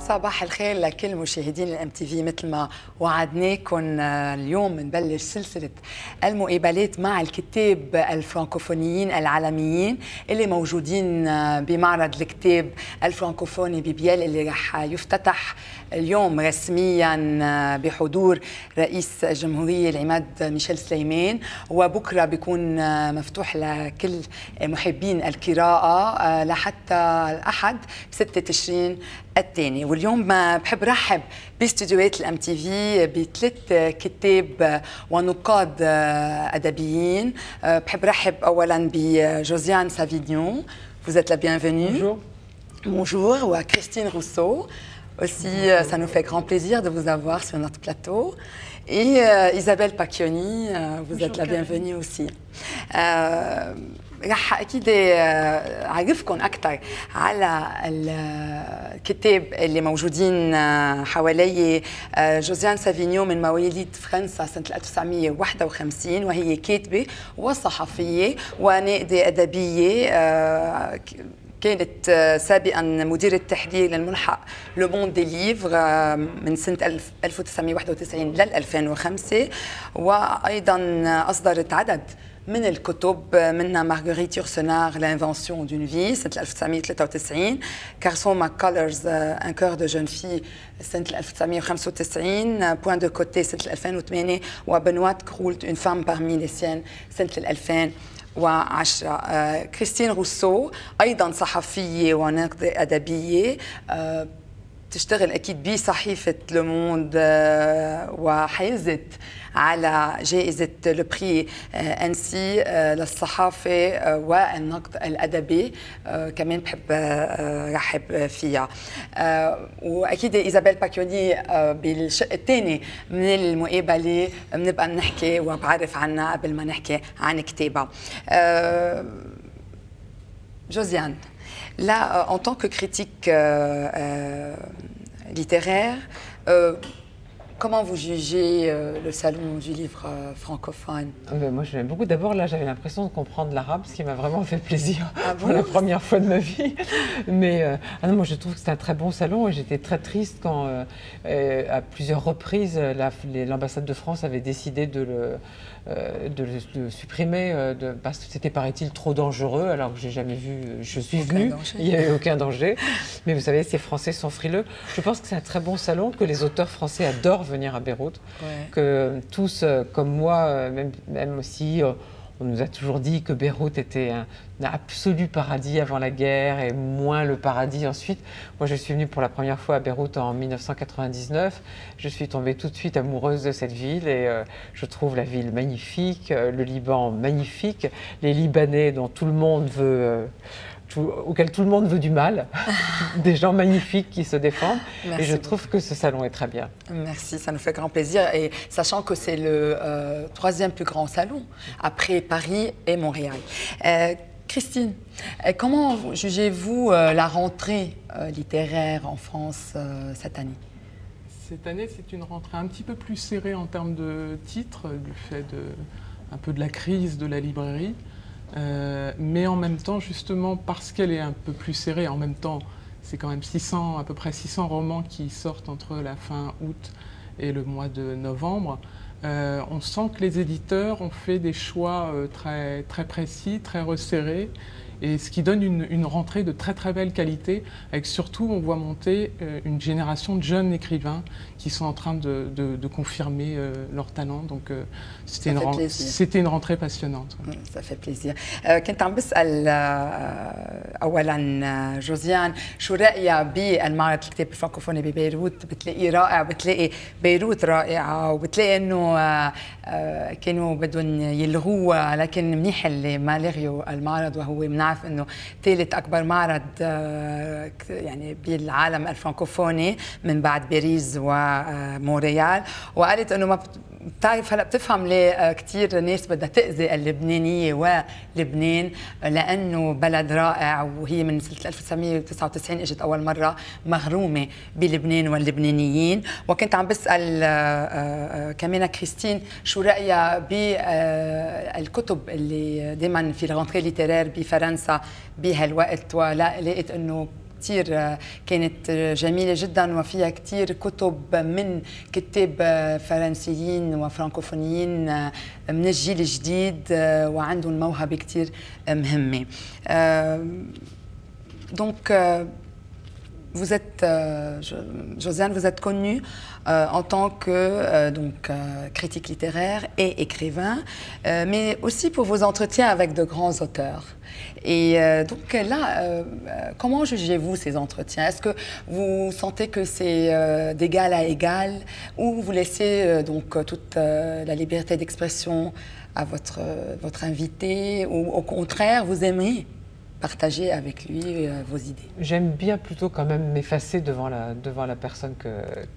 صباح الخير لكل مشاهدين الام تي في. مثل ما وعدناكم اليوم نبلش سلسله المقابلات مع الكتاب الفرنكوفونيين العالميين اللي موجودين بمعرض الكتاب الفرنكوفوني ببيال اللي رح يفتتح اليوم رسميا بحضور رئيس الجمهوريه العماد ميشيل سليمان، وبكره بيكون مفتوح لكل محبين القراءه لحتى الاحد 6 تشرين الثاني. واليوم بحب رحب باستديوهات الام تي في بثلاث كتاب ونقاد ادبيين. بحب رحب اولا بجوزيان سافينيون. Vous êtes la bienvenue. Bonjour. Bonjour. Ou à Christine Rousseau. Aussi, ça nous fait grand plaisir de vous avoir sur notre plateau. Et Isabelle Pacchioni, vous êtes la bienvenue aussi. رح اكيد اعرفكم اكثر على الكتاب اللي موجودين حوالي. جوزيان سافينيو من مواليد فرنسا سنه 1951، وهي كاتبه وصحفيه وناقده ادبيه. كانت سابقا مديرة تحرير للملحق لو موند دي ليفر من سنة 1991 لل 2005، وأيضا أصدرت عدد من الكتب، منها مارغريت يورسنار لانفونسيون دون في سنة 1993، كارسون ماكولرز ان كور دو جون في سنة 1995، بوان دو كوتي سنة 2008، وبنوات كرولت اون فام بارمي لي سيان سنة 2010. كريستين روسو أيضا صحفية وناقدة أدبية، تشتغل أكيد بصحيفة لو موند، وحيزت على جائزة لو بري أنسي للصحافة والنقد الأدبي. كمان بحب رحب فيها. وأكيد إيزابيل باكيوني بالشق الثاني من المقابلة بنبقى نحكي وبعرف عنها قبل ما نحكي عن كتابها. Josiane, là, en tant que critique littéraire, comment vous jugez le salon du livre francophone? Moi, j'aime beaucoup. D'abord, là, j'avais l'impression de comprendre l'arabe, ce qui m'a vraiment fait plaisir pour la première fois de ma vie. Mais non, moi, je trouve que c'est un très bon salon et j'étais très triste quand, à plusieurs reprises, l'ambassade de France avait décidé de le supprimer parce que c'était, paraît-il, trop dangereux, alors que j'ai jamais vu. Je suis venue, il n'y avait aucun danger. Mais vous savez, ces Français sont frileux. Je pense que c'est un très bon salon, que les auteurs français adorent venir à Beyrouth, que tous, comme moi, même aussi, on nous a toujours dit que Beyrouth était un absolu paradis avant la guerre et moins le paradis ensuite. Moi, je suis venue pour la première fois à Beyrouth en 1999. Je suis tombée tout de suite amoureuse de cette ville et je trouve la ville magnifique, le Liban magnifique, les Libanais dont tout le monde veut... auquel tout le monde veut du mal, des gens magnifiques qui se défendent. Merci. Et je trouve que ce salon est très bien. Merci, ça nous fait grand plaisir. Et sachant que c'est le troisième plus grand salon, après Paris et Montréal. Christine, comment jugez-vous la rentrée littéraire en France cette année? Cette année, c'est une rentrée un petit peu plus serrée en termes de titres, du fait un peu de la crise de la librairie. Mais en même temps, justement, parce qu'elle est un peu plus serrée, en même temps, c'est quand même à peu près 600 romans qui sortent entre la fin août et le mois de novembre. On sent que les éditeurs ont fait des choix très, très précis, très resserrés, et ce qui donne une rentrée de très très belle qualité, avec surtout, on voit monter une génération de jeunes écrivains qui sont en train de confirmer leur talent. Donc c'était une rentrée passionnante. Ça fait plaisir. كنت عم بسأل أولا جوزيان شو رأيها بالمعرض الكتاب الفرنكوفوني ببيروت؟ بتلاقيه رائع، بتلاقي بيروت رائعة، وبتلاقي إنه كانوا بدهم يلغوه، لكن منيح اللي ما لغيوا المعرض، وهو بنعرف إنه ثالث أكبر معرض يعني بالعالم الفرنكوفوني من بعد باريس ومونريال. وقالت إنه ما بتعرف هلا بتفهم ليه كثير ناس بدها تأذي اللبنانية ولبنان، لأنه بلد رائع، وهي من سنة 1999 اجت أول مرة مغرومة بلبنان واللبنانيين. وكنت عم بسأل كمان كريستين شو رأيها بالكتب اللي دائما في الغنطري ليترير بفرنسا بهالوقت، ولقيت إنه كتير كانت جميلة جدا وفيها كتير كتب من كتاب فرنسيين وفرانكوفونيين من الجيل الجديد وعندهم موهبة كتير مهمة. Donc, vous êtes, Josiane, vous êtes connue en tant que critique littéraire et écrivain, mais aussi pour vos entretiens avec de grands auteurs. Et donc là, comment jugez-vous ces entretiens? Est-ce que vous sentez que c'est d'égal à égal ou vous laissez donc toute la liberté d'expression à votre invité ou au contraire, vous aimez partager avec lui vos idées? J'aime bien plutôt quand même m'effacer devant la personne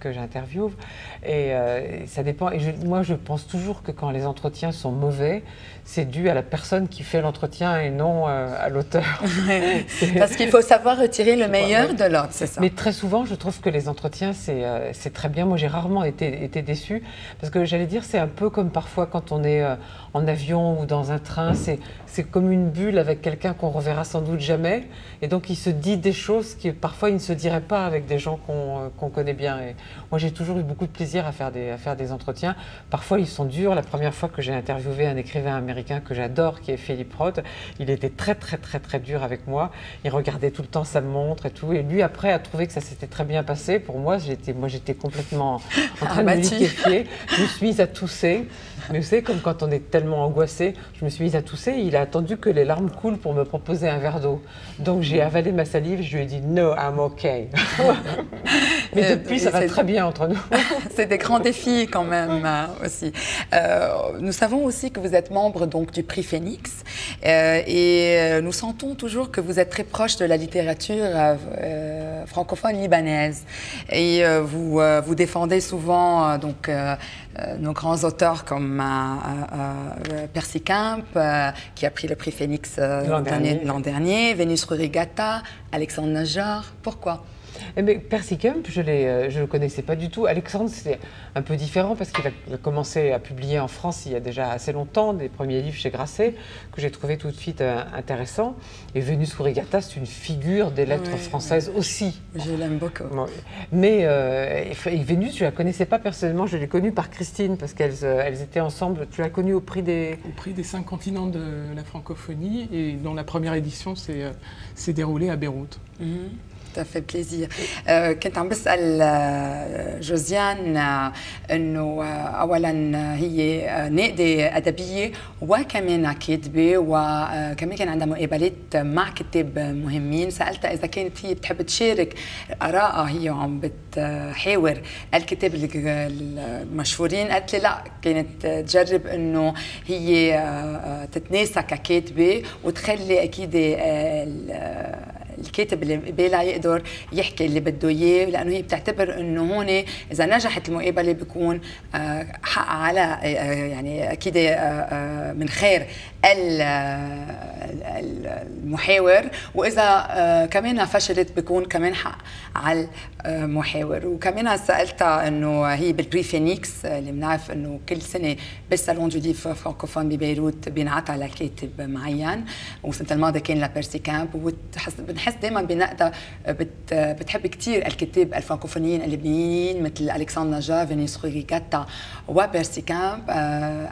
que j'interviewe. Et ça dépend. Et moi, je pense toujours que quand les entretiens sont mauvais, c'est dû à la personne qui fait l'entretien et non à l'auteur. Parce qu'il faut savoir retirer le meilleur de l'autre, c'est ça. Mais très souvent, je trouve que les entretiens, c'est très bien. Moi, j'ai rarement été déçue. Parce que j'allais dire, c'est un peu comme parfois quand on est en avion ou dans un train. C'est comme une bulle avec quelqu'un qu'on reverra sans doute jamais. Et donc, il se dit des choses qui parfois il ne se dirait pas avec des gens qu'on connaît bien. Et moi, j'ai toujours eu beaucoup de plaisir à faire des entretiens. Parfois, ils sont durs. La première fois que j'ai interviewé un écrivain américain que j'adore, qui est Philip Roth, il était très dur avec moi. Il regardait tout le temps sa montre et tout. Et lui, après, a trouvé que ça s'était très bien passé. Pour moi, j'étais complètement en train de me liquéfier. Je me suis mise à tousser. Mais vous savez, comme quand on est tellement angoissé, je me suis mise à tousser. Il a attendu que les larmes coulent pour me proposer un verre d'eau. Donc j'ai avalé ma salive, je lui ai dit « No, I'm okay ». Mais depuis, ça va très bien entre nous. C'est des grands défis quand même aussi. Nous savons aussi que vous êtes membre donc, du prix Phoenix et nous sentons toujours que vous êtes très proche de la littérature francophone libanaise. Et vous défendez souvent nos grands auteurs comme Percy Kemp, qui a pris le prix Phoenix l'an dernier, Vénus Rurigata, Alexandre Najjar. Pourquoi? Eh bien, Percy Kemp, je ne le connaissais pas du tout. Alexandre, c'était un peu différent parce qu'il a commencé à publier en France il y a déjà assez longtemps, des premiers livres chez Grasset, que j'ai trouvé tout de suite intéressants. Et Vénus Rurigata, c'est une figure des lettres françaises aussi. Je l'aime beaucoup. Mais Vénus, je ne la connaissais pas personnellement, je l'ai connue par Christine parce qu'elles étaient ensemble. Tu l'as connue au prix des 5 continents de la francophonie et dont la première édition s'est déroulée à Beyrouth. Ça fait plaisir. كنت عم بسأل جوزيان انه اولا هي ناقدة أدبية وكمان كاتبة وكمان كان عندها مقابلات مع كتاب مهمين. سألتها إذا كانت هي بتحب تشارك آرائها هي وعم بتحاور الكتاب المشهورين. قالت لي لا، كانت تجرب انه هي تتناسى ككاتبة وتخلي اكيد الكاتب اللي قبالها يقدر يحكي اللي بده اياه، لانه هي بتعتبر انه هون اذا نجحت المقابله بيكون حق على يعني اكيد من خير المحاور، واذا كمان فشلت بيكون كمان حق على المحاور. وكمان سالتها انه هي بالبري فينيكس اللي بنعرف انه كل سنه بالصالون دو ليف فرانكوفون ببيروت بينعطى لكاتب معين، والسنه الماضيه كان لبيرسي كامب. بنحس دائما بنقدة بتحب كثير الكتاب الفرانكوفونيين اللبنانيين مثل ألكسندر نجار، فينيس روريغاتا وبيرسي كامب.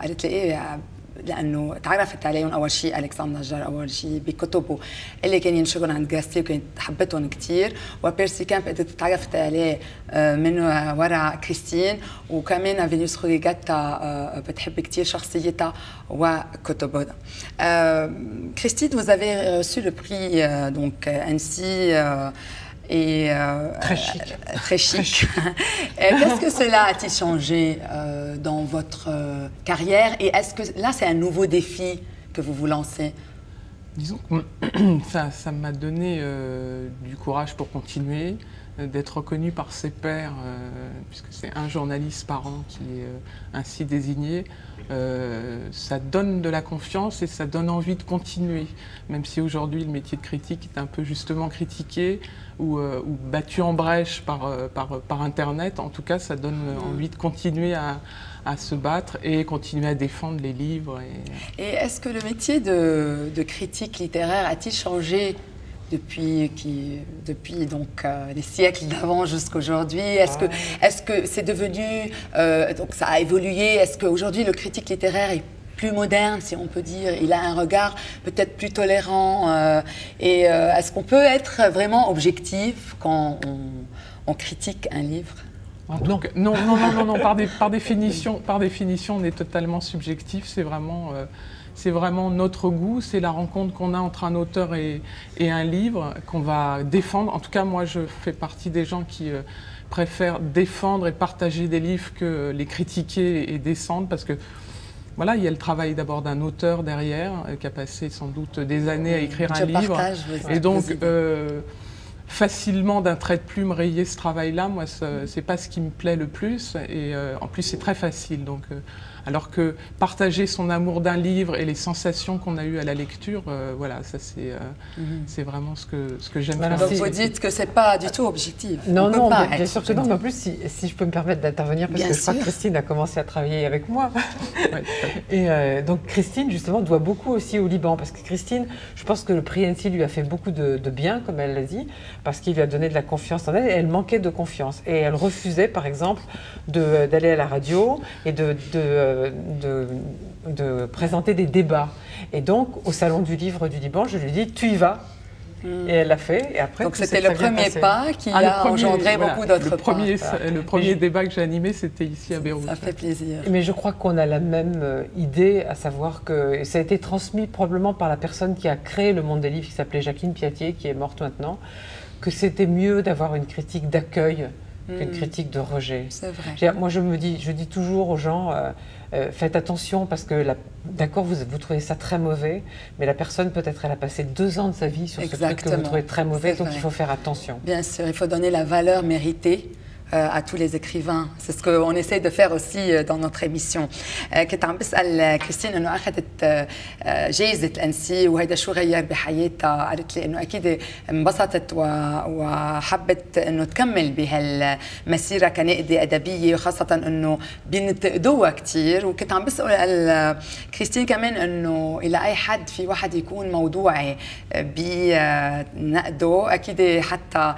قالت لي ايه؟ لانه تعرفت عليهم اول شيء ألكسندر نجار اول شيء بكتبه اللي كان ينشرهم عند غاسي وكانت حبتهم كثير، وبيرسي كامب قدرت تعرفت عليه من وراء كريستين، وكمان فينيس روريغاتا بتحب كثير شخصيتها وكتبها. Christine, vous avez reçu le prix donc ainsi et très chic. Qu'est-ce que cela a-t-il changé dans votre carrière et est-ce que là c'est un nouveau défi que vous vous lancez? Disons que ça m'a donné du courage pour continuer, d'être reconnu par ses pairs, puisque c'est un journaliste par an qui est ainsi désigné. Ça donne de la confiance et ça donne envie de continuer, même si aujourd'hui le métier de critique est un peu justement critiqué ou battu en brèche par Internet. En tout cas, ça donne envie de continuer à se battre et continuer à défendre les livres. Et est-ce que le métier de critique littéraire a-t-il changé depuis donc les siècles d'avant jusqu'aujourd'hui? Est-ce que c'est devenu, donc ça a évolué? Est-ce qu'aujourd'hui le critique littéraire est plus moderne, si on peut dire, il a un regard peut-être plus tolérant, et est-ce qu'on peut être vraiment objectif quand on critique un livre? Non, par définition, on est totalement subjectif. C'est vraiment notre goût, c'est la rencontre qu'on a entre un auteur et un livre qu'on va défendre. En tout cas, moi, je fais partie des gens qui préfèrent défendre et partager des livres que les critiquer et descendre, parce que voilà, il y a le travail d'abord d'un auteur derrière, qui a passé sans doute des années à écrire un livre. Et donc, facilement d'un trait de plume rayer ce travail-là, moi, c'est pas ce qui me plaît le plus. Et en plus, c'est très facile. Donc, alors que partager son amour d'un livre et les sensations qu'on a eues à la lecture, voilà, ça c'est vraiment ce que j'aime faire. Donc vous dites que c'est pas du tout objectif. Non, bien sûr que non. Mais en plus, si je peux me permettre d'intervenir, parce que je crois que Christine a commencé à travailler avec moi. Ouais. Et donc Christine, justement, doit beaucoup aussi au Liban, parce que Christine, je pense que le prix Annecy lui a fait beaucoup de bien, comme elle l'a dit, parce qu'il lui a donné de la confiance en elle, et elle manquait de confiance. Et elle refusait, par exemple, d'aller à la radio et de présenter des débats. Et donc, au Salon du Livre du Liban, je lui ai dit, tu y vas. Et elle l'a fait. Et après, donc c'était le premier pas qui a engendré beaucoup d'autres pas. Le premier débat que j'ai animé, c'était ici à Beyrouth. Ça fait plaisir. Mais je crois qu'on a la même idée, à savoir que ça a été transmis probablement par la personne qui a créé le monde des livres, qui s'appelait Jacqueline Piatier, qui est morte maintenant, que c'était mieux d'avoir une critique d'accueil qu'une critique de rejet. C'est vrai. Moi, je dis toujours aux gens, faites attention, parce que, d'accord, vous trouvez ça très mauvais, mais la personne, peut-être, elle a passé 2 ans de sa vie sur ce truc que vous trouvez très mauvais, donc il faut faire attention. Bien sûr, il faut donner la valeur méritée à tous les écrivains. C'est ce qu'on essaie de faire aussi dans notre émission. كنت عم بسأل كريستين إنه أخذت جائزة الأنسي وهيدا شو غير بحياتها. قالت لي إنه أكيد انبسطت وحبت إنه تكمل بهالمسيرة كناقدة أدبية، وخاصة إنه بينتقدوها كثير. وكنت عم بسأل كريستين كمان إنه إلى أي حد في واحد يكون موضوعي بنقده. أكيد حتى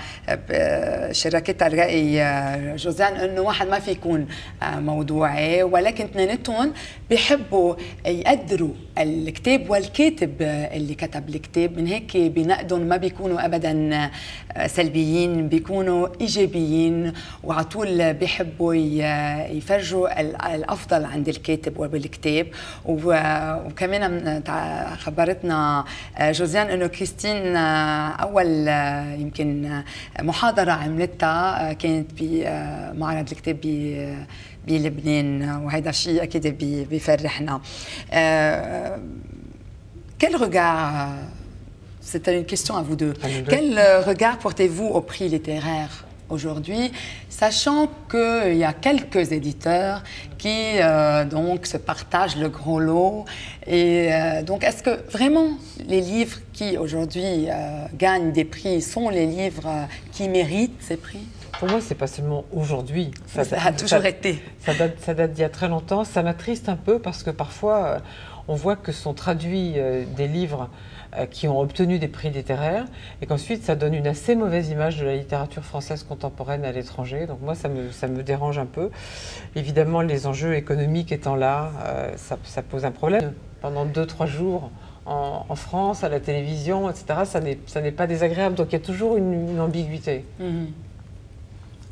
شركتها الرأي جوزان انه واحد ما في يكون موضوعي، ولكن اثنيناتهم بيحبوا يقدروا الكتاب والكاتب اللي كتب الكتاب، من هيك بنقدهم ما بيكونوا ابدا سلبيين، بيكونوا ايجابيين، وعلى طول بيحبوا يفرجوا الافضل عند الكاتب وبالكتاب. وكمان خبرتنا جوزان انه كريستين اول يمكن محاضره عملتها كانت بمعرض الكتاب بلبنان، وهذا شيء اكيد بيفرحنا. Quel regard, c'était une question à vous deux, quel regard portez-vous au prix littéraire aujourd'hui, sachant qu'il y a quelques éditeurs qui donc se partagent le gros lot, et donc est-ce que vraiment les livres qui aujourd'hui gagnent des prix sont les livres qui méritent ces prix? Pour moi, c'est pas seulement aujourd'hui. Ça a toujours été. Ça date d'il y a très longtemps. Ça m'attriste un peu parce que parfois, on voit que sont traduits des livres qui ont obtenu des prix littéraires et qu'ensuite, ça donne une assez mauvaise image de la littérature française contemporaine à l'étranger. Donc moi, ça me dérange un peu. Évidemment, les enjeux économiques étant là, ça pose un problème. Pendant 2-3 jours, en France, à la télévision, etc., ça n'est pas désagréable. Donc il y a toujours une ambiguïté.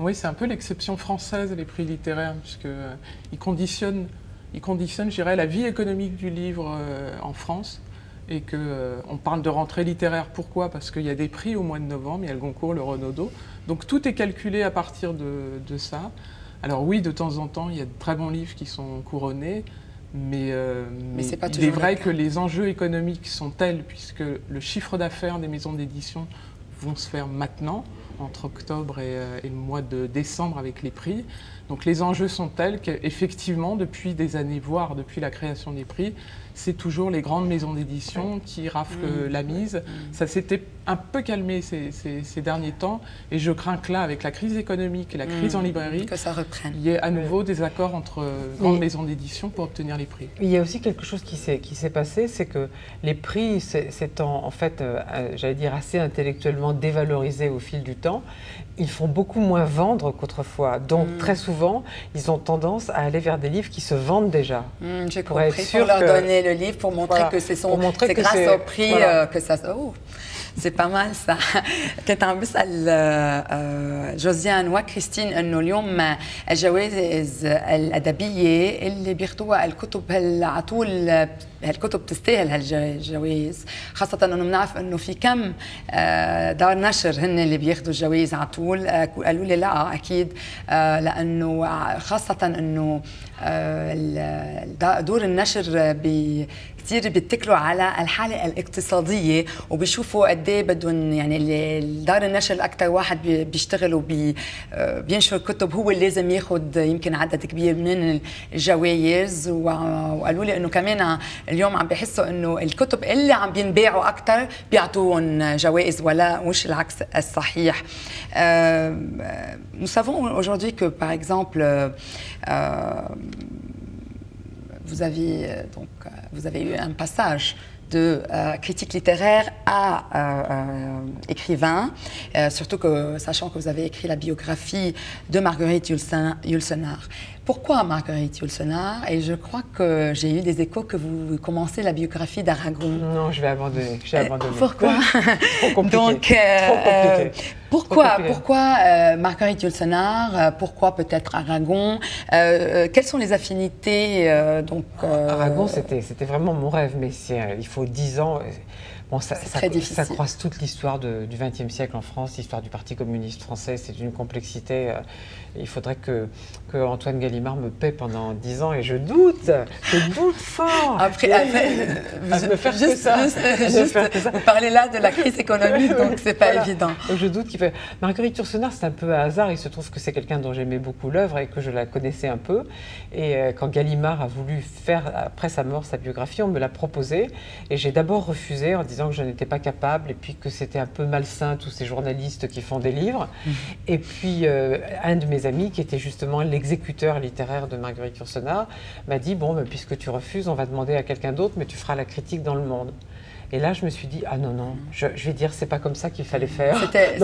Oui, c'est un peu l'exception française, les prix littéraires, puisqu'ils conditionnent, je dirais, la vie économique du livre en France, et qu'on parle de rentrée littéraire. Pourquoi? Parce qu'il y a des prix au mois de novembre, il y a le Goncourt, le Renaudot, donc tout est calculé à partir de ça. Alors oui, de temps en temps, il y a de très bons livres qui sont couronnés, mais il est vrai que les enjeux économiques sont tels, puisque le chiffre d'affaires des maisons d'édition vont se faire maintenant, entre octobre et le mois de décembre avec les prix. Donc les enjeux sont tels qu'effectivement, depuis des années, voire depuis la création des prix, c'est toujours les grandes maisons d'édition qui raflent la mise. Ça s'était un peu calmé ces derniers temps. Et je crains que là, avec la crise économique et la crise en librairie, que ça reprenne. Il y ait à nouveau des accords entre grandes maisons d'édition pour obtenir les prix. Il y a aussi quelque chose qui s'est passé, c'est que les prix s'étant en fait, j'allais dire, assez intellectuellement dévalorisés au fil du temps, ils font beaucoup moins vendre qu'autrefois. Donc très souvent, ils ont tendance à aller vers des livres qui se vendent déjà. J'ai compris, pour leur donner le livre, pour montrer que c'est grâce au prix que ça... Oh. C'est pas mal ça. كنت عم بسأل جوزيان وكريستين انه اليوم الجوائز الادبيه اللي بياخذوها الكتب على طول هالكتب تستاهل هالجوائز، خاصة انه بنعرف انه في كم دار نشر هن اللي بياخذوا الجوائز على طول. قالوا لي لا اكيد، لانه خاصة انه دور النشر كثير بيتكلوا على الحالة الاقتصادية وبيشوفوا قد ايه بدهم، يعني دار النشر الاكثر واحد بيشتغل وبينشر كتب هو اللي لازم ياخذ يمكن عدد كبير من الجوائز. وقالوا لي انه كمان اليوم عم بيحسوا انه الكتب اللي عم بينباعوا اكثر بيعطوهم جوائز ولا مش العكس الصحيح. Nous savons aujourd'hui que par exemple vous avez eu un passage de critique littéraire à écrivain, surtout que, sachant que vous avez écrit la biographie de Marguerite Yourcenar. Pourquoi Marguerite Yourcenar? Et je crois que j'ai eu des échos que vous commencez la biographie d'Aragon. Non, je vais abandonner. Pourquoi? Trop compliqué. Donc, pourquoi Marguerite Yourcenar? Pourquoi peut-être Aragon? Quelles sont les affinités Aragon, c'était vraiment mon rêve, mais il faut 10 ans. Bon, ça croise toute l'histoire du XXe siècle en France, l'histoire du Parti communiste français, c'est une complexité. Il faudrait que Antoine Gallimard me paie pendant 10 ans et je doute fort. Après me faire que ça. Vous parlez là de la crise économique, donc c'est pas évident. Donc je doute qu'il fait. Marguerite Yourcenar, c'est un peu un hasard. Il se trouve que c'est quelqu'un dont j'aimais beaucoup l'œuvre et que je la connaissais un peu. Et quand Gallimard a voulu faire après sa mort sa biographie, on me l'a proposé et j'ai d'abord refusé en disant que je n'étais pas capable et puis que c'était un peu malsain tous ces journalistes qui font des livres. Et puis un de mes amis qui était justement l'exécuteur littéraire de Marguerite Yourcenar m'a dit bon, puisque tu refuses, on va demander à quelqu'un d'autre, mais tu feras la critique dans Le Monde. Et là, je me suis dit ah non, je vais dire c'est pas comme ça qu'il fallait faire. C'était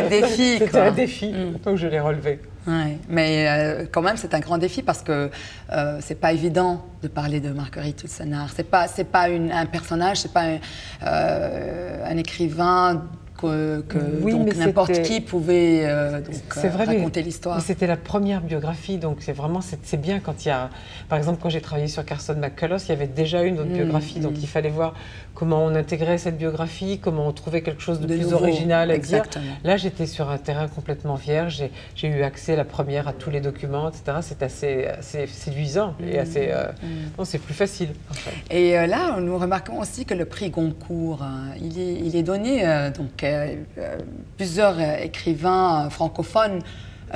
un défi. C'était un défi, donc je l'ai relevé. Ouais, mais quand même c'est un grand défi parce que c'est pas évident de parler de Marguerite Yourcenar. C'est pas un personnage, c'est pas un écrivain donc n'importe qui pouvait raconter l'histoire. C'était la première biographie, donc c'est bien quand il y a, par exemple quand j'ai travaillé sur Carson McCullers, il y avait déjà une autre biographie, donc il fallait voir comment on intégrait cette biographie, comment on trouvait quelque chose de plus nouveau, original à dire. Là j'étais sur un terrain complètement vierge, j'ai eu accès la première à tous les documents, etc. C'est assez séduisant et assez, non, c'est plus facile. En fait. Et là nous remarquons aussi que le prix Goncourt, il est donné donc plusieurs écrivains francophones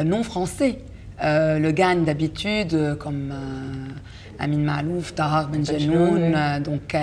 non français le gagnent d'habitude, comme Amin Maalouf, Tahar Ben Jelloun. Donc,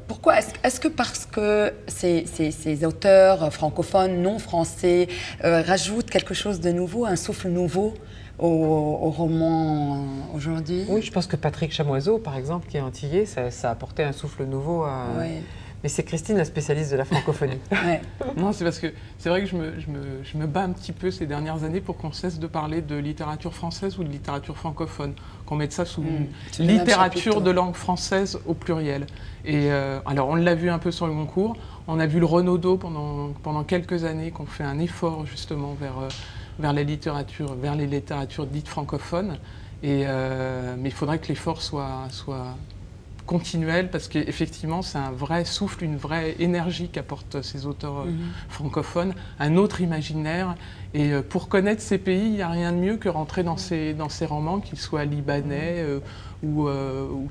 pourquoi est-ce que parce que ces auteurs francophones non français rajoutent quelque chose de nouveau, un souffle nouveau au roman aujourd'hui? Oui, je pense que Patrick Chamoiseau, par exemple, qui est antillais, ça a apporté un souffle nouveau à... Oui. Mais c'est Christine, la spécialiste de la francophonie. Ouais. Non, c'est parce que c'est vrai que je me bats un petit peu ces dernières années pour qu'on cesse de parler de littérature française ou de littérature francophone, qu'on mette ça sous littérature de langue française au pluriel. Et alors, on l'a vu un peu sur le Goncourt, on a vu le Renaudot pendant quelques années, qu'on fait un effort justement vers les littératures dites francophones. Mais il faudrait que l'effort soit continuelle, parce qu'effectivement c'est un vrai souffle, une vraie énergie qu'apportent ces auteurs francophones, un autre imaginaire. Et pour connaître ces pays, il n'y a rien de mieux que rentrer dans ces romans, qu'ils soient libanais ou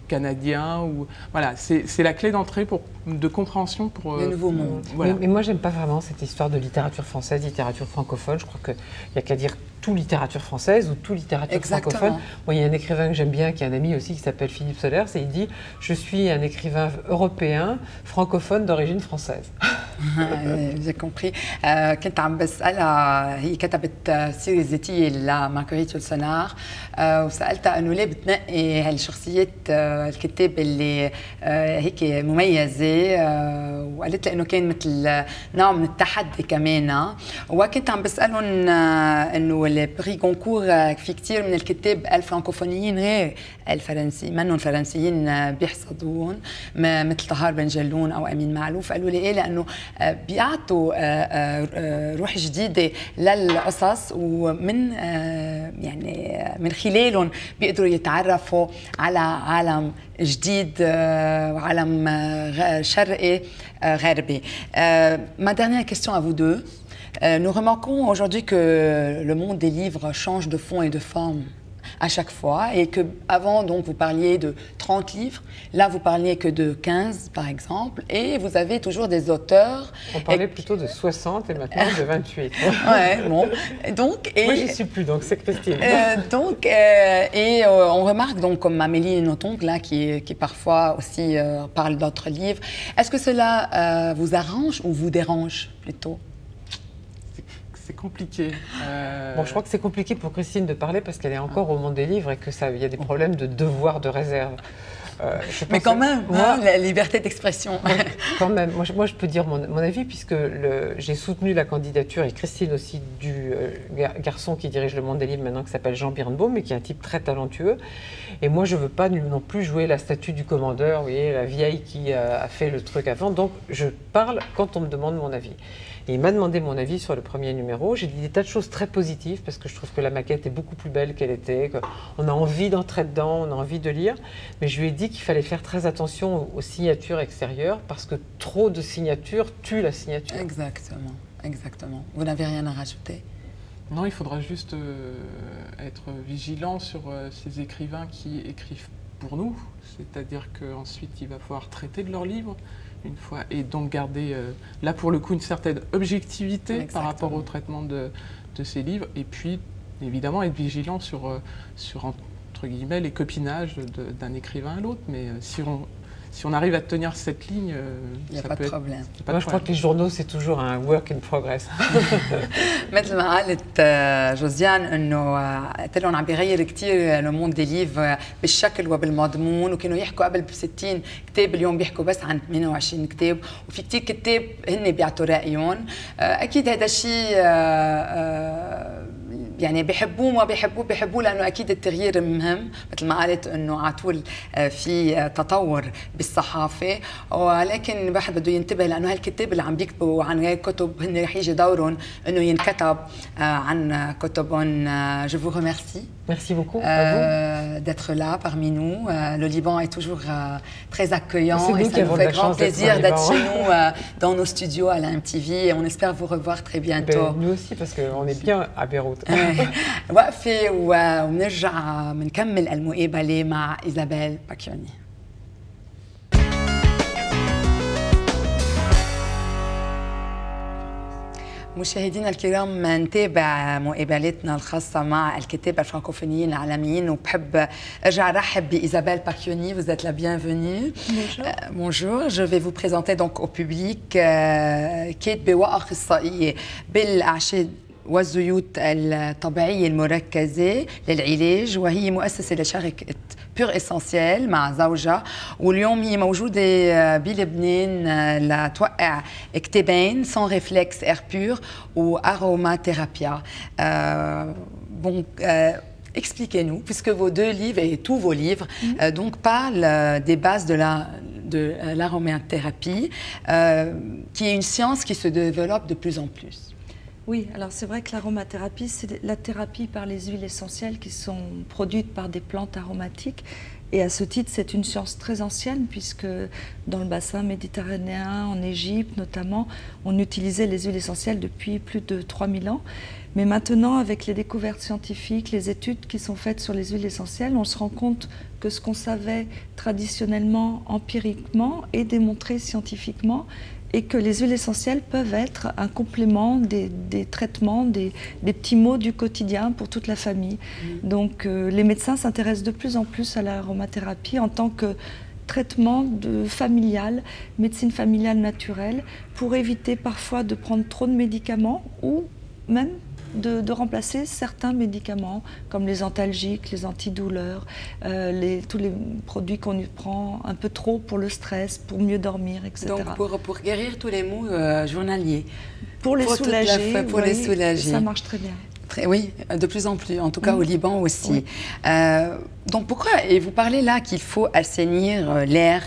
canadiens. Voilà, c'est la clé d'entrée de compréhension pour le nouveau monde. Voilà. Mais moi, j'aime pas vraiment cette histoire de littérature française, littérature francophone. Je crois qu'il n'y a qu'à dire tout littérature française ou tout littérature francophone. Moi, il y a un écrivain que j'aime bien, qui est un ami aussi, qui s'appelle Philippe Solers, et il dit « Je suis un écrivain européen, francophone d'origine française ». J'ai compris. كنت عم بسألها، هي كتبت سيرة ذاتية لمارغريت يولسونار، وسألتها إنه ليه بتنقي هالشخصيات الكتاب اللي هيك مميزة، وقالت لي إنه كان مثل نوع من التحدي كمان. وكنت عم بسألهم إنه البري كونكور في كثير من الكتاب الفرنكوفونيين غير الفرنسي، منهم فرنسيين بيحصدوهم مثل طهار بن جلون أو أمين معلوف. قالوا لي إيه؟ لأنه بيعطوا روح جديدة للقصص، ومن يعني من خلالهم بيقدروا يتعرفوا على عالم جديد وعالم شرقي غربي. Ma dernière question à vous deux. Nous remarquons aujourd'hui que le monde des livres change de fond et de forme à chaque fois, et que avant donc vous parliez de 30 livres, là vous parliez que de 15 par exemple, et vous avez toujours des auteurs. On parlait plutôt de 60 et maintenant de 28. Ouais, bon. Donc, moi j'y suis plus, donc c'est Christine. On remarque donc comme Amélie Nothomb là qui parfois aussi parle d'autres livres. Est-ce que cela vous arrange ou vous dérange plutôt? C'est compliqué. Bon, je crois que c'est compliqué pour Christine de parler parce qu'elle est encore au monde des livres et qu'il y a des problèmes de devoir de réserve. Mais quand même, moi, la liberté d'expression. Quand même, moi je peux dire mon avis puisque j'ai soutenu la candidature, et Christine aussi, du garçon qui dirige le monde des livres maintenant, qui s'appelle Jean Birnbaum, et qui est un type très talentueux. Et moi je ne veux pas non plus jouer la statue du commandeur, vous voyez, la vieille qui a fait le truc avant. Donc je parle quand on me demande mon avis. Et il m'a demandé mon avis sur le premier numéro. J'ai dit des tas de choses très positives parce que je trouve que la maquette est beaucoup plus belle qu'elle était, qu'on a envie d'entrer dedans, on a envie de lire. Mais je lui ai dit qu'il fallait faire très attention aux signatures extérieures parce que trop de signatures tuent la signature. Exactement, exactement. Vous n'avez rien à rajouter? Non, il faudra juste être vigilant sur ces écrivains qui écrivent pour nous. C'est-à-dire qu'ensuite, il va falloir traiter de leurs livres une fois, et donc garder là pour le coup une certaine objectivité. Exactement. Par rapport au traitement de ces livres, et puis évidemment être vigilant sur entre guillemets les copinages d'un écrivain à l'autre, mais si on arrive à tenir cette ligne, il n'y a pas de problème. Moi, je crois que les journaux, c'est toujours un work in progress. مثل ما قالت جوزيان انه قلت لهم عم بيغير كثير لو موند دي ليف بالشكل وبالمضمون، وكانوا يحكوا قبل ب 60 كتاب، اليوم بيحكوا بس عن 28 كتاب، وفي كثير كتاب هن بيعطوا رايهم. اكيد هذا الشيء يعني بيحبوه ما بيحبوه لانه اكيد التغيير مهم، مثل ما قالت انه على طول في تطور بالصحافه، ولكن الواحد بده ينتبه لانه هالكتاب اللي عم بيكتبوا عن غير كتب هن رح يجي دورهم انه ينكتب عن كتبهم. Je vous remercie. Merci beaucoup d'être là parmi nous. Le Liban est toujours très accueillant et ça nous fait grand plaisir d'être chez nous dans nos studios à la MTV, et on espère vous revoir très bientôt. Nous aussi parce qu'on est bien à Beyrouth. وقفة ونرجع بنكمل المقابلة مع إيزابيل باكيوني. مشاهدينا الكرام، نتابع مقابلتنا الخاصة مع الكتاب الفرنكوفونيين العالميين، وبحب ارجع ارحب بإيزابيل باكيوني. Vous êtes la bienvenue. Bonjour. Bonjour. Je vais vous présenter donc au public كاتبة وأخصائية بالأعشاب والزيوت الطبيعية المركزة للعلاج، وهي مؤسسة لشركة بيور إسانسيال مع زوجها، واليوم هي موجودة بلبنان لتوقع كتابين، سون ريفلكس إير بور وأروما ثيرابيا. Bon, expliquez-nous, puisque vos deux livres et tous vos livres donc parlent des bases de l'aromathérapie, qui est une science qui se développe de plus en plus. Oui, alors c'est vrai que l'aromathérapie, c'est la thérapie par les huiles essentielles qui sont produites par des plantes aromatiques. Et à ce titre, c'est une science très ancienne, puisque dans le bassin méditerranéen, en Égypte notamment, on utilisait les huiles essentielles depuis plus de 3000 ans. Mais maintenant, avec les découvertes scientifiques, les études qui sont faites sur les huiles essentielles, on se rend compte que ce qu'on savait traditionnellement, empiriquement, est démontré scientifiquement, et que les huiles essentielles peuvent être un complément des traitements, des petits maux du quotidien pour toute la famille. Donc les médecins s'intéressent de plus en plus à l'aromathérapie en tant que traitement familial, médecine familiale naturelle, pour éviter parfois de prendre trop de médicaments ou même de remplacer certains médicaments comme les antalgiques, les antidouleurs, tous les produits qu'on prend un peu trop pour le stress, pour mieux dormir, etc. Donc pour guérir tous les maux journaliers. Pour les soulager, pour les soulager. Ça marche très bien. Oui, de plus en plus, en tout cas au Liban aussi. Oui. Donc pourquoi, et vous parlez là qu'il faut assainir l'air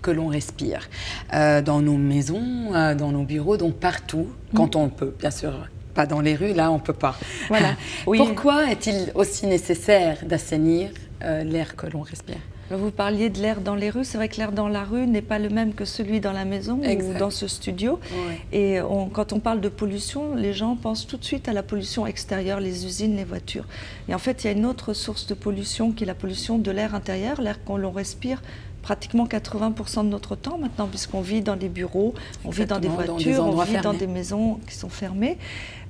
que l'on respire dans nos maisons, dans nos bureaux, donc partout, quand on peut, bien sûr. Pas dans les rues, là on ne peut pas. Voilà. Oui. Pourquoi est-il aussi nécessaire d'assainir l'air que l'on respire? Vous parliez de l'air dans les rues, c'est vrai que l'air dans la rue n'est pas le même que celui dans la maison ou dans ce studio. Oui. Et quand on parle de pollution, les gens pensent tout de suite à la pollution extérieure, les usines, les voitures. Et en fait, il y a une autre source de pollution qui est la pollution de l'air intérieur, l'air qu'on respire pratiquement 80% de notre temps maintenant, puisqu'on vit dans des bureaux, on vit dans des voitures, on vit dans des maisons qui sont fermées.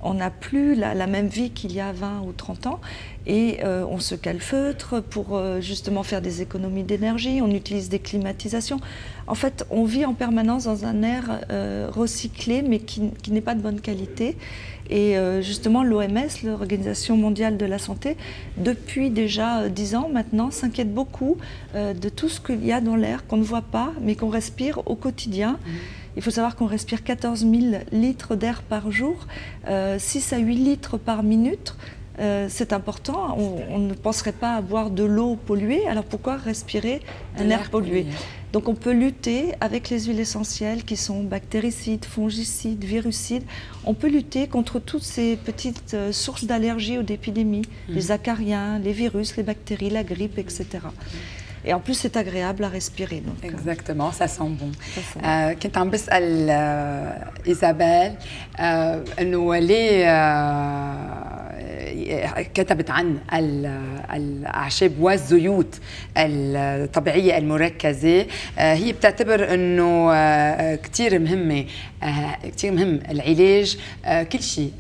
On n'a plus la même vie qu'il y a 20 ou 30 ans et on se calfeutre pour justement faire des économies d'énergie, on utilise des climatisations. En fait, on vit en permanence dans un air recyclé mais qui n'est pas de bonne qualité. Et justement, l'OMS, l'Organisation mondiale de la santé, depuis déjà 10 ans maintenant, s'inquiète beaucoup de tout ce qu'il y a dans l'air qu'on ne voit pas mais qu'on respire au quotidien. Il faut savoir qu'on respire 14 000 litres d'air par jour, 6 à 8 litres par minute. C'est important, on ne penserait pas à boire de l'eau polluée, alors pourquoi respirer un air pollué? Donc on peut lutter avec les huiles essentielles qui sont bactéricides, fongicides, virucides. On peut lutter contre toutes ces petites sources d'allergies ou d'épidémies, les acariens, les virus, les bactéries, la grippe, etc. Et en plus, c'est agréable à respirer. Donc, exactement, ça sent bon. كنت عم بسأل إيزابيل إنه ليه كتبت عن الأعشاب والزيوت الطبيعية المركزة. هي بتعتبر إنه كتير مهمة، كتير مهم العلاج كل شيء.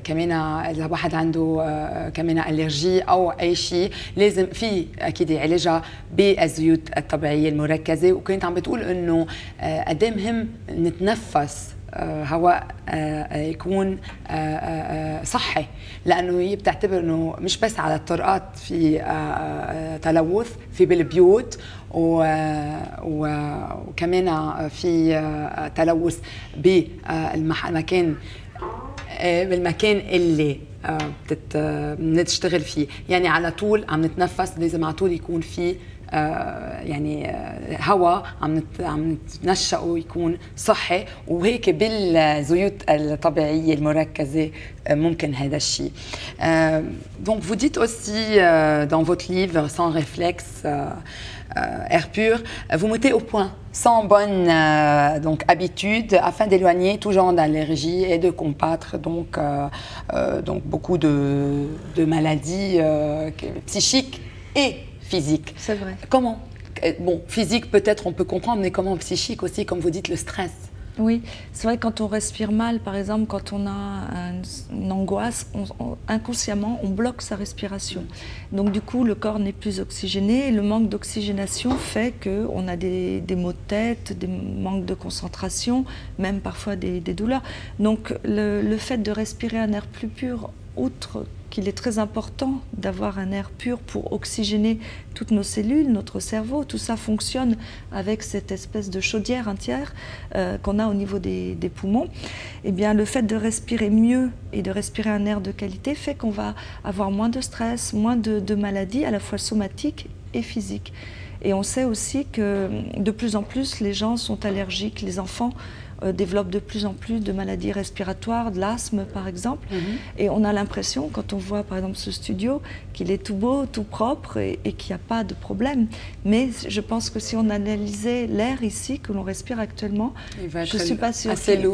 كمان إذا واحد عنده كمان ألرجي أو أي شيء لازم في أكيد يعالجها بالزيوت الطبيعية المركزة. وكنت عم بتقول إنه قد ايه مهم نتنفس هواء يكون صحي، لأنه هي بتعتبر إنه مش بس على الطرقات في تلوث في بالبيوت وكمان في تلوث بالمكان اللي بنشتغل فيه. يعني على طول عم نتنفس، لازم على طول يكون في يعني هواء عم نتنشأه يكون صحي، وهيك بالزيوت الطبيعية المركزة ممكن هذا الشيء. Donc vous dites aussi dans votre livre Sans réflexe, air pur, vous mettez au point 100 bonnes donc habitudes afin d'éloigner tout genre d'allergies et de combattre donc beaucoup de maladies psychiques et physique. C'est vrai. Comment? Bon, physique peut-être on peut comprendre, mais comment psychique aussi, comme vous dites, le stress? Oui, c'est vrai que quand on respire mal, par exemple, quand on a une angoisse, inconsciemment, on bloque sa respiration. Donc du coup, le corps n'est plus oxygéné et le manque d'oxygénation fait qu'on a des maux de tête, des manques de concentration, même parfois des douleurs. Donc le fait de respirer un air plus pur, outre qu'il est très important d'avoir un air pur pour oxygéner toutes nos cellules, notre cerveau, tout ça fonctionne avec cette espèce de chaudière entière qu'on a au niveau des poumons. Eh bien, le fait de respirer mieux et de respirer un air de qualité fait qu'on va avoir moins de stress, moins de maladies, à la fois somatiques et physiques. Et on sait aussi que de plus en plus, les gens sont allergiques, les enfants développent de plus en plus de maladies respiratoires, de l'asthme par exemple. Et on a l'impression, quand on voit par exemple ce studio, qu'il est tout beau, tout propre et qu'il n'y a pas de problème. Mais je pense que si on analysait l'air ici que l'on respire actuellement, je ne suis pas sûre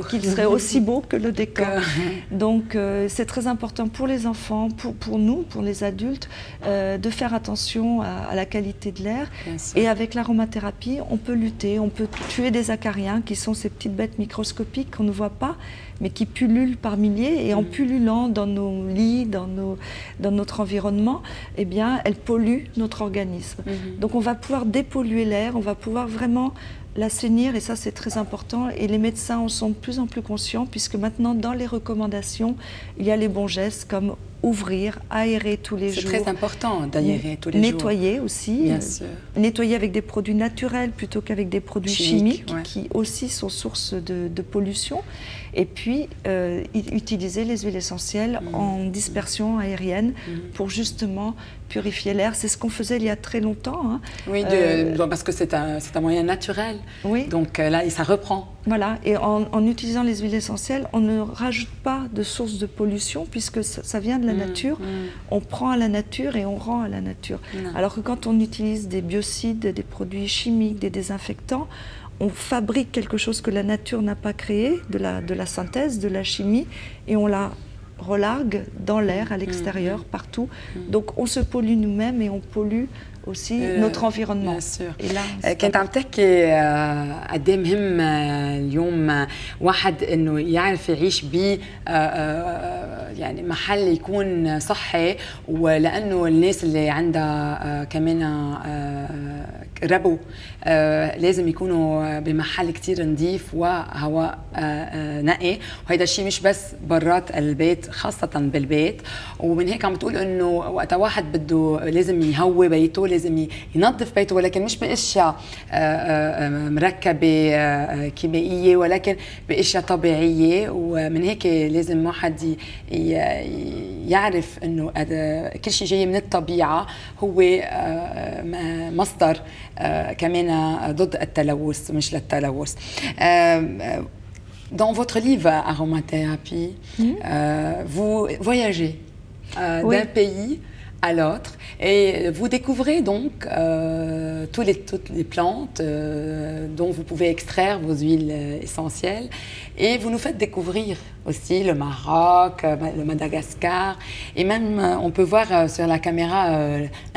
qu'il serait aussi beau que le décor. Donc c'est très important pour les enfants, pour nous, pour les adultes, de faire attention à la qualité de l'air. Et avec l'aromathérapie, on peut lutter, on peut tuer des acariens qui sont ces petites bêtes planètes microscopiques qu'on ne voit pas, mais qui pullulent par milliers. Et en pullulant dans nos lits, dans notre environnement, eh bien, elles polluent notre organisme. Donc on va pouvoir dépolluer l'air, on va pouvoir vraiment l'assainir, et ça c'est très important, et les médecins en sont de plus en plus conscients, puisque maintenant dans les recommandations, il y a les bons gestes comme ouvrir, aérer tous les jours. C'est très important d'aérer tous les jours. Nettoyer aussi, bien sûr. Nettoyer avec des produits naturels plutôt qu'avec des produits chimiques ouais. qui aussi sont source de pollution. Et puis utiliser les huiles essentielles en dispersion aérienne pour justement purifier l'air. C'est ce qu'on faisait il y a très longtemps. Hein. Oui, parce que c'est un moyen naturel. Oui. Donc là, ça reprend. Voilà, et en utilisant les huiles essentielles, on ne rajoute pas de source de pollution puisque ça vient de la nature. On prend à la nature et on rend à la nature. Alors que quand on utilise des biocides, des produits chimiques, des désinfectants, on fabrique quelque chose que la nature n'a pas créé, de la synthèse, de la chimie, et on la relargue dans l'air, à l'extérieur, partout. Donc on se pollue nous-mêmes et on pollue aussi notre environnement. bien sûr. كنت عم تحكي قد ايه مهم اليوم واحد انه يعرف يعيش ب يعني محل يكون صحي، ولانه الناس اللي عندها كمان ربو لازم يكونوا بمحل كتير نظيف وهواء نقي، وهيدا الشيء مش بس برات البيت، خاصة بالبيت. ومن هيك عم تقول انه وقت واحد بده لازم يهوي بيته، لازم ينظف بيته، ولكن مش باشياء مركبة كيميائية، ولكن باشياء طبيعية. ومن هيك لازم واحد يعرف انه كل شيء جاي من الطبيعة هو مصدر كمان ضد التلوث مش للتلوث. Dans votre livre Aromathérapie, vous voyagez d'un pays à l'autre et vous découvrez donc toutes les plantes dont vous pouvez extraire vos huiles essentielles, et vous nous faites découvrir aussi le Maroc, le Madagascar, et même on peut voir sur la caméra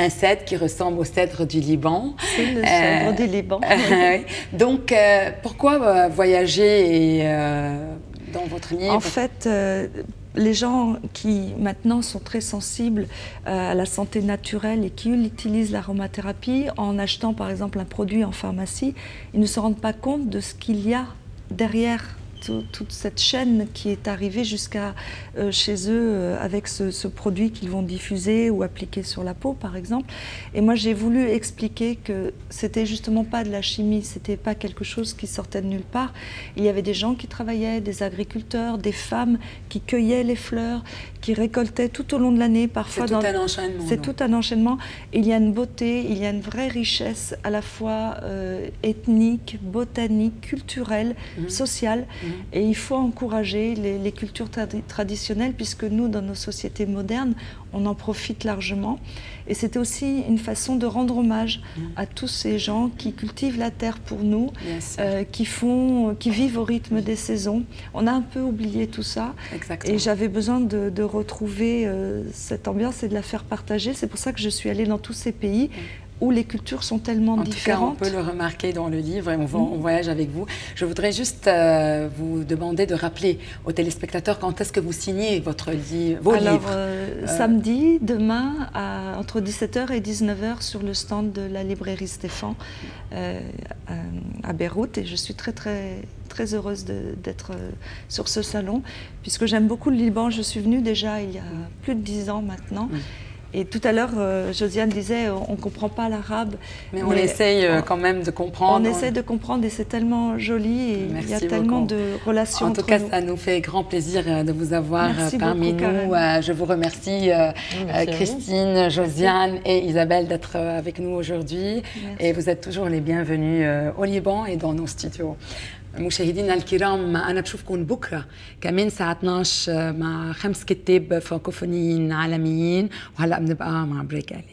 un cèdre qui ressemble au cèdre du Liban. C'est le cèdre du Liban. Donc pourquoi voyager dans votre livre? En fait, les gens qui maintenant sont très sensibles à la santé naturelle et qui utilisent l'aromathérapie en achetant par exemple un produit en pharmacie, ils ne se rendent pas compte de ce qu'il y a derrière toute cette chaîne qui est arrivée jusqu'à chez eux avec ce produit qu'ils vont diffuser ou appliquer sur la peau par exemple. Et moi j'ai voulu expliquer que c'était justement pas de la chimie, c'était pas quelque chose qui sortait de nulle part. Il y avait des gens qui travaillaient, des agriculteurs, des femmes qui cueillaient les fleurs, qui récoltaient tout au long de l'année. Parfois c'est tout un enchaînement. C'est tout un enchaînement. Il y a une beauté, il y a une vraie richesse à la fois ethnique, botanique, culturelle, sociale. Et il faut encourager les cultures traditionnelles, puisque nous, dans nos sociétés modernes, on en profite largement. Et c'était aussi une façon de rendre hommage à tous ces gens qui cultivent la terre pour nous, qui vivent au rythme des saisons. On a un peu oublié tout ça. Exactement. Et j'avais besoin de retrouver cette ambiance et de la faire partager. C'est pour ça que je suis allée dans tous ces pays où les cultures sont tellement différentes. En tout cas, on peut le remarquer dans le livre et on voyage avec vous. Je voudrais juste vous demander de rappeler aux téléspectateurs quand est-ce que vous signez votre livre, livres. Samedi, demain, entre 17h et 19h sur le stand de la librairie Stéphane à Beyrouth. Et je suis très heureuse d'être sur ce salon, puisque j'aime beaucoup le Liban. Je suis venue déjà il y a plus de 10 ans maintenant. Et tout à l'heure, Josiane disait, on ne comprend pas l'arabe. Mais on essaye quand même de comprendre. On essaie de comprendre et c'est tellement joli et il y a tellement de relations entre nous. En tout cas, ça nous fait grand plaisir de vous avoir parmi nous. Je vous remercie, Christine, Josiane et Isabelle d'être avec nous aujourd'hui. Et vous êtes toujours les bienvenus au Liban et dans nos studios. مشاهدينا الكرام، أنا بشوفكم بكرة كمان الساعة 12 مع 5 كتاب فرانكوفونيين عالميين، وهلأ بنبقى مع بريك قليل.